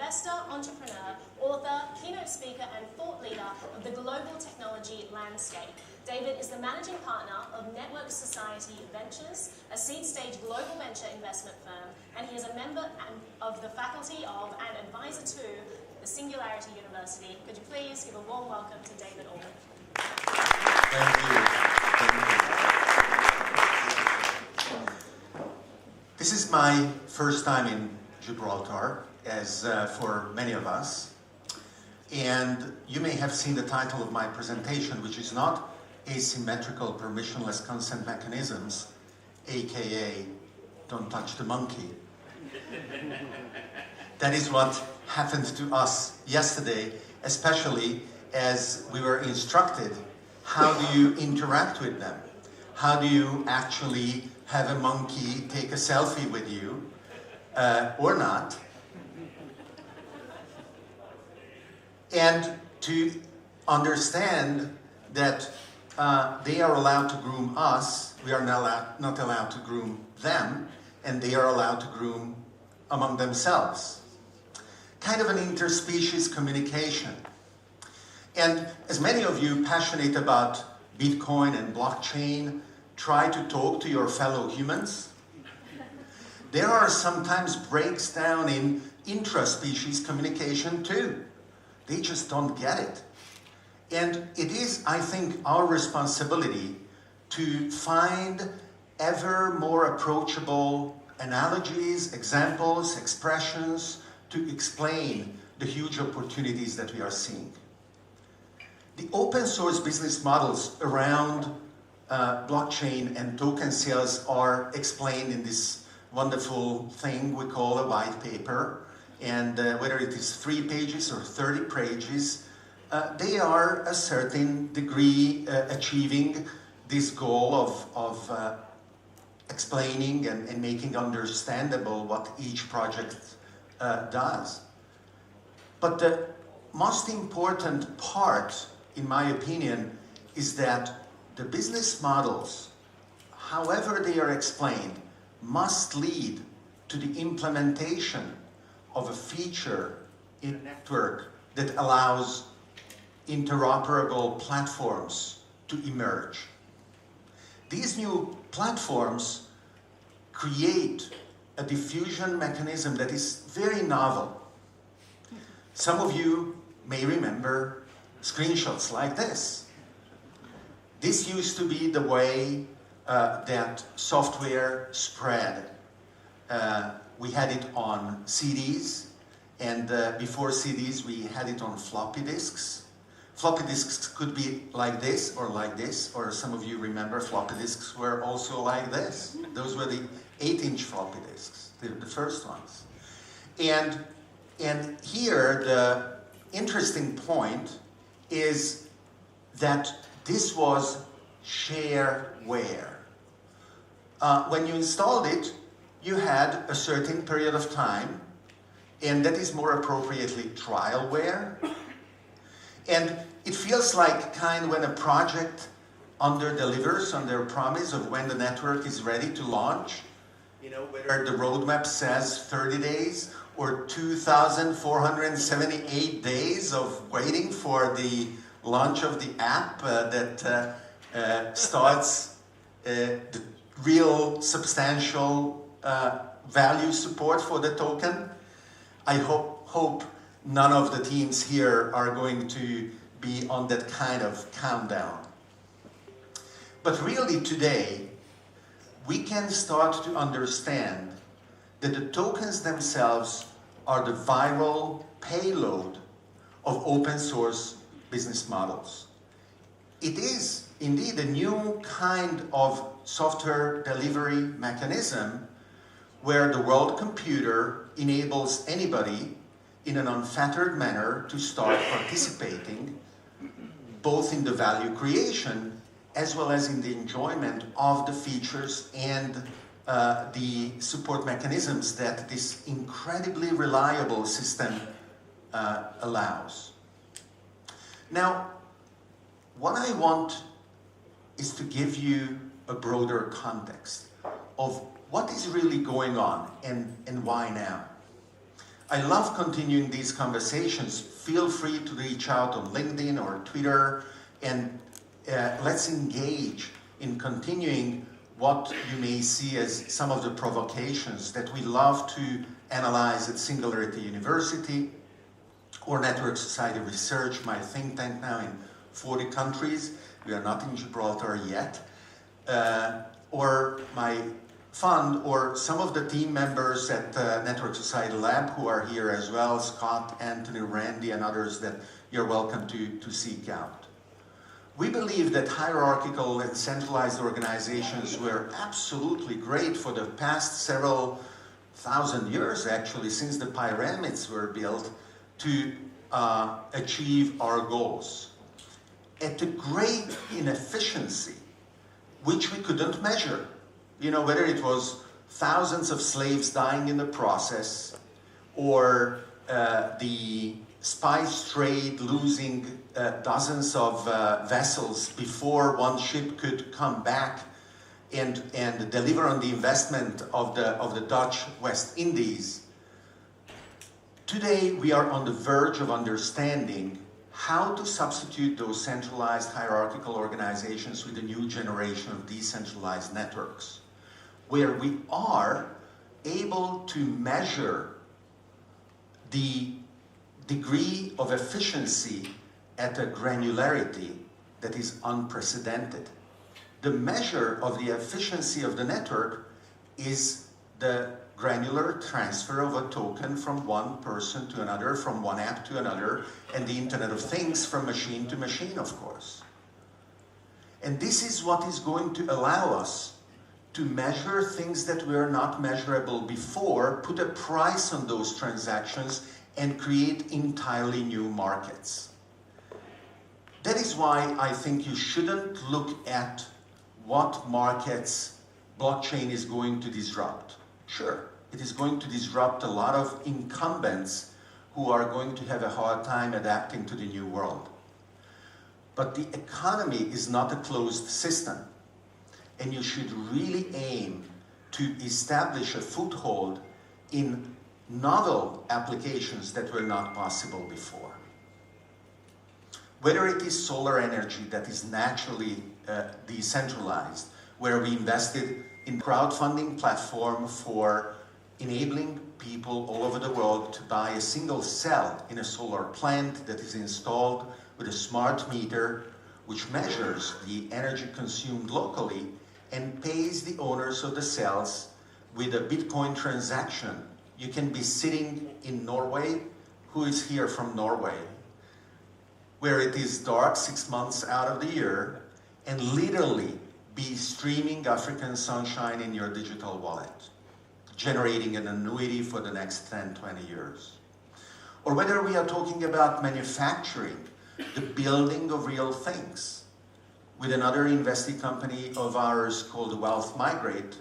investor, entrepreneur, author, keynote speaker, and thought leader of the global technology landscape. David is the managing partner of Network Society Ventures, a seed-stage global venture investment firm, and he is a member of the faculty of and advisor to the Singularity University. Could you please give a warm welcome to David Orban? Thank you. This is my first time in Gibraltar, as for many of us. And you may have seen the title of my presentation, which is not Asymmetrical Permissionless Consent Mechanisms, aka Don't Touch the Monkey. That is what happened to us yesterday, especially as we were instructed, how do you interact with them? How do you actually have a monkey take a selfie with you, or not? And to understand that they are allowed to groom us, we are not allowed to groom them, and they are allowed to groom among themselves. Kind of an interspecies communication. And as many of you passionate about Bitcoin and blockchain try to talk to your fellow humans, there are sometimes breaks down in intraspecies communication too. They just don't get it. And it is, I think, our responsibility to find ever more approachable analogies, examples, expressions to explain the huge opportunities that we are seeing. The open source business models around blockchain and token sales are explained in this wonderful thing we call a white paper. And whether it is 3 pages or 30 pages, they are a certain degree achieving this goal of explaining and making understandable what each project does. But the most important part, in my opinion, is that the business models, however they are explained, must lead to the implementation of a feature in a network that allows interoperable platforms to emerge. These new platforms create a diffusion mechanism that is very novel. Some of you may remember screenshots like this. This used to be the way that software spread. We had it on CDs, and before CDs we had it on floppy disks. Floppy disks could be like this, or some of you remember floppy disks were also like this. Those were the 8-inch floppy disks, the first ones. And here the interesting point is that this was shareware. When you installed it, you had a certain period of time, and that is more appropriately trialware. And it feels like kind of when a project under-delivers on their promise of when the network is ready to launch, you know, whether the roadmap says 30 days or 2,478 days of waiting for the launch of the app that starts the real substantial value support for the token. I hope none of the teams here are going to be on that kind of countdown. But really today, we can start to understand that the tokens themselves are the viral payload of open source business models. It is indeed a new kind of software delivery mechanism where the world computer enables anybody in an unfettered manner to start participating both in the value creation as well as in the enjoyment of the features and the support mechanisms that this incredibly reliable system allows. Now, what I want is to give you a broader context of what is really going on and why now. I love continuing these conversations. Feel free to reach out on LinkedIn or Twitter, and let's engage in continuing what you may see as some of the provocations that we love to analyze at Singularity University or Network Society Research, my think tank now in 40 countries. We are not in Gibraltar yet. Or my fund, or some of the team members at Network Society Lab who are here as well, Scott, Anthony, Randy, and others that you're welcome to seek out. We believe that hierarchical and centralized organizations were absolutely great for the past several thousand years, actually, since the pyramids were built, to achieve our goals. At a great inefficiency, which we couldn't measure. You know, whether it was thousands of slaves dying in the process, or the spice trade losing dozens of vessels before one ship could come back and deliver on the investment of the Dutch West Indies. Today we are on the verge of understanding how to substitute those centralized hierarchical organizations with a new generation of decentralized networks, where we are able to measure the degree of efficiency at a granularity that is unprecedented. The measure of the efficiency of the network is the granular transfer of a token from one person to another, from one app to another, and the Internet of Things from machine to machine, of course. And this is what is going to allow us to measure things that were not measurable before, put a price on those transactions, and create entirely new markets. That is why I think you shouldn't look at what markets blockchain is going to disrupt. Sure, it is going to disrupt a lot of incumbents who are going to have a hard time adapting to the new world. But the economy is not a closed system, and you should really aim to establish a foothold in novel applications that were not possible before. Whether it is solar energy that is naturally decentralized, where we invested in a crowdfunding platform for enabling people all over the world to buy a single cell in a solar plant that is installed with a smart meter which measures the energy consumed locally and pays the owners of the cells with a Bitcoin transaction. You can be sitting in Norway. Who is here from Norway? Where it is dark 6 months out of the year, and literally be streaming African sunshine in your digital wallet, generating an annuity for the next 10, 20 years. Or whether we are talking about manufacturing, the building of real things, with another investee company of ours called Wealth Migrate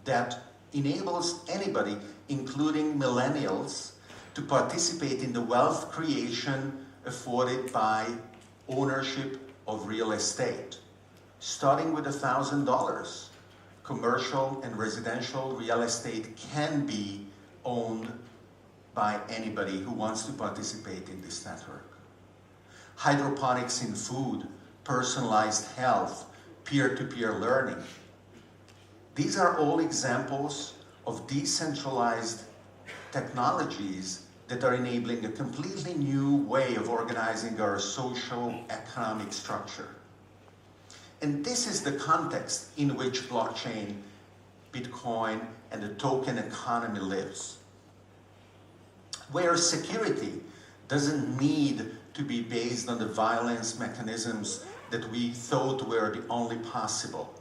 that enables anybody, including millennials, to participate in the wealth creation afforded by ownership of real estate. Starting with $1,000, commercial and residential real estate can be owned by anybody who wants to participate in this network. Hydroponics in food, personalized health, peer-to-peer learning. These are all examples of decentralized technologies that are enabling a completely new way of organizing our social economic structure. And this is the context in which blockchain, Bitcoin, and the token economy lives. Where security doesn't need to be based on the violence mechanisms that we thought were the only possible.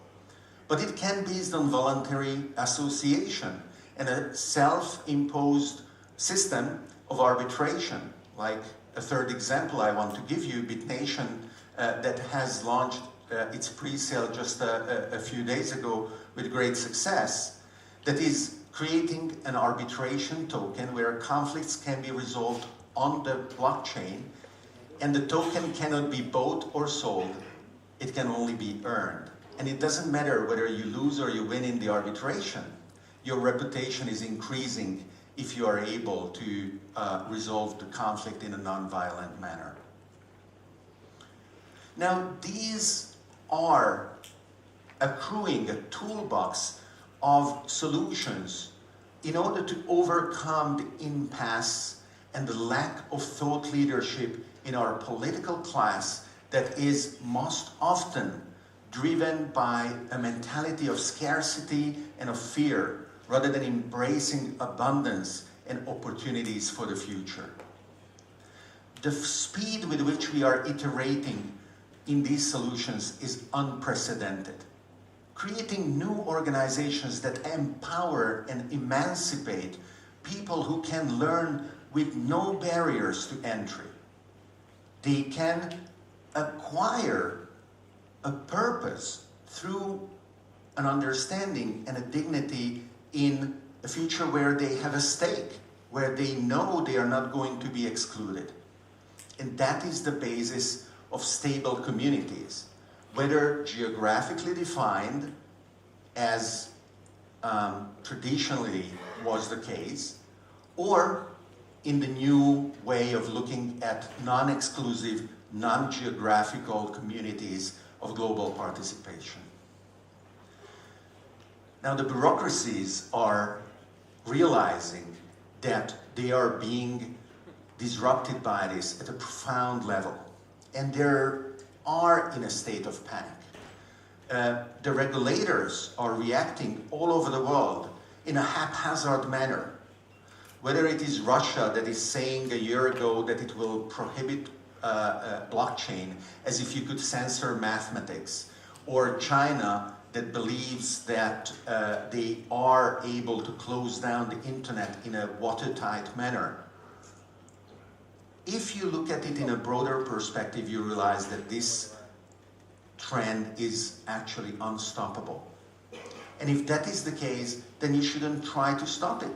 But it can be based on voluntary association and a self-imposed system of arbitration. Like a third example I want to give you, BitNation, that has launched its pre-sale just a few days ago with great success, that is creating an arbitration token where conflicts can be resolved on the blockchain, and the token cannot be bought or sold, it can only be earned. And it doesn't matter whether you lose or you win in the arbitration, your reputation is increasing if you are able to resolve the conflict in a non-violent manner. Now, these are accruing a toolbox of solutions in order to overcome the impasse and the lack of thought leadership in our political class that is most often driven by a mentality of scarcity and of fear, rather than embracing abundance and opportunities for the future. The speed with which we are iterating in these solutions is unprecedented. Creating new organizations that empower and emancipate people who can learn with no barriers to entry. They can acquire a purpose through an understanding and a dignity in a future where they have a stake, where they know they are not going to be excluded. And that is the basis of stable communities, whether geographically defined, as traditionally was the case, or in the new way of looking at non-exclusive, non-geographical communities of global participation. Now, the bureaucracies are realizing that they are being disrupted by this at a profound level, and they are in a state of panic. The regulators are reacting all over the world in a haphazard manner. Whether it is Russia that is saying a year ago that it will prohibit blockchain as if you could censor mathematics, or China that believes that they are able to close down the internet in a watertight manner. If you look at it in a broader perspective, you realize that this trend is actually unstoppable. And if that is the case, then you shouldn't try to stop it.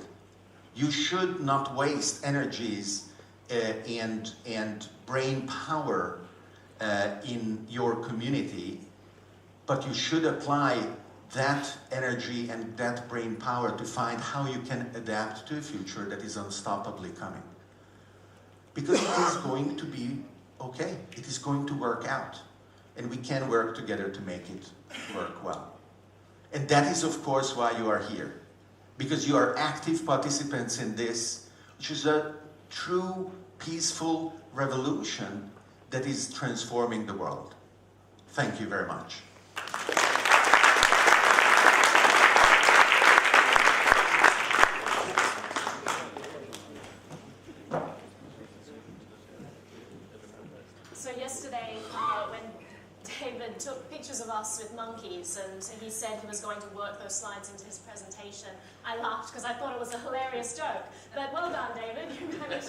You should not waste energies and brain power in your community, but you should apply that energy and that brain power to find how you can adapt to a future that is unstoppably coming. Because it is going to be okay. It is going to work out. And we can work together to make it work well. And that is, of course, why you are here. Because you are active participants in this, which is a true, peaceful revolution that is transforming the world. Thank you very much. So yesterday, when David took pictures of us with monkeys and he said he was going to work those slides into his presentation, I laughed because I thought it was a hilarious joke. But well done, David. You managed